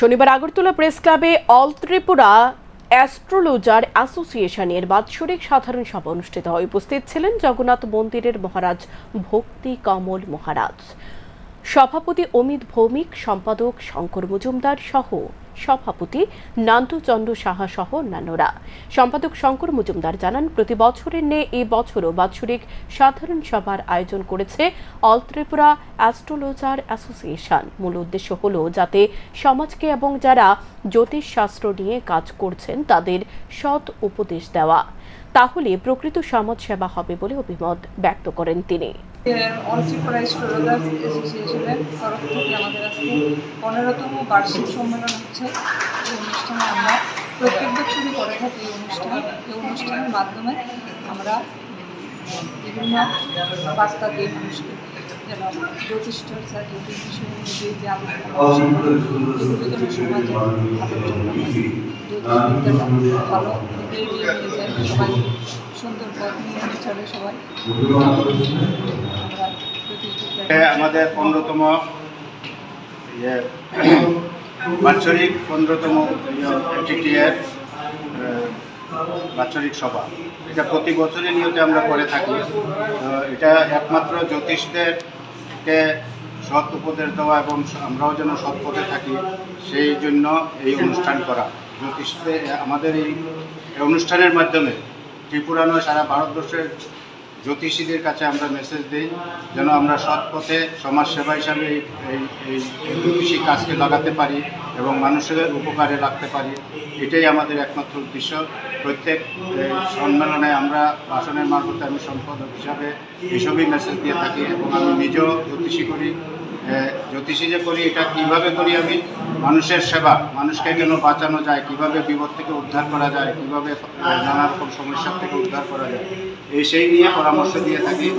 শনিবার আগরতলা প্রেস ক্লাবে all Tripura astrologer অ্যাসোসিয়েশনের বাৎসরিক সাধারণ সভা অনুষ্ঠিত হয়। উপস্থিত ছিলেন জগন্নাথ মন্দিরের মহারাজ ভক্তি কমল মহারাজ, সভাপতি অমিত ভৌমিক, সম্পাদক শঙ্কর মজুমদার সহ সভাপতি নান্টুচন্দ্র সাহা সহ অন্যান্যরা। সম্পাদক শঙ্কর মজুমদার জানান, প্রতি বছরের ন্যায় এই বছরও বাৎসরিক সাধারণ সভার আয়োজন করেছে অল ত্রিপুরা অ্যাস্ট্রোলজার অ্যাসোসিয়েশন। মূল উদ্দেশ্য হল যাতে সমাজকে এবং যারা জ্যোতিষ শাস্ত্র নিয়ে কাজ করছেন তাদের সৎ উপদেশ দেওয়া, তাহলে প্রকৃত সমাজ সেবা হবে বলে অভিমত ব্যক্ত করেন তিনি। অল ত্রিপুরা অ্যাস্ট্রোলজার অ্যাসোসিয়েশনের তরফ থেকে আমাদের আজকে 15তম বার্ষিক সম্মেলন হচ্ছে। এই অনুষ্ঠানে আমরা প্রত্যেক বছরই করে থাকি। এই অনুষ্ঠানের মাধ্যমে আমরা বিভিন্ন বার্তা দিই মানুষকে, যেন জ্যোতিষ চর্চা, জ্যোতিষ বিষয় নিয়ে যে আলোচনা এগুলো যেন সমাজে ভালো এগিয়ে নিয়ে যায়, সবাই সুন্দর পথ নিয়ে চলে সবাই। আমাদের 15তম বাৎসরিক 15তম এটিটিএর বাৎসরিক সভা, এটা প্রতি বছরই নিয়তে আমরা করে থাকি। এটা একমাত্র জ্যোতিষদেরকে সৎ উপদেশ দেওয়া এবং আমরাও যেন সৎ পথে থাকি, সেই জন্য এই অনুষ্ঠান করা। জ্যোতিষদের আমাদের এই অনুষ্ঠানের মাধ্যমে ত্রিপুরা নয়, সারা ভারতবর্ষের জ্যোতিষীদের কাছে আমরা মেসেজ দিই যেন আমরা সৎ পথে সমাজসেবা হিসাবে এই জ্যোতিষী কাজকে লাগাতে পারি এবং মানুষের উপকারে লাগতে পারি। এটাই আমাদের একমাত্র উদ্দেশ্য। প্রত্যেক সম্মেলনে আমরা ভাষণের মারফতে আমি সম্পাদক হিসাবে এসবই মেসেজ দিয়ে থাকি এবং আমি নিজেও জ্যোতিষী করি। জ্যোতিষী যে করি, এটা কীভাবে করি আমি, মানুষের সেবা, মানুষকে যেন বাঁচানো যায়, কিভাবে বিপদ থেকে উদ্ধার করা যায়, কিভাবে নানা রকম সমস্যার থেকে উদ্ধার করা যায়, সেই নিয়ে পরামর্শ দিয়ে থাকি।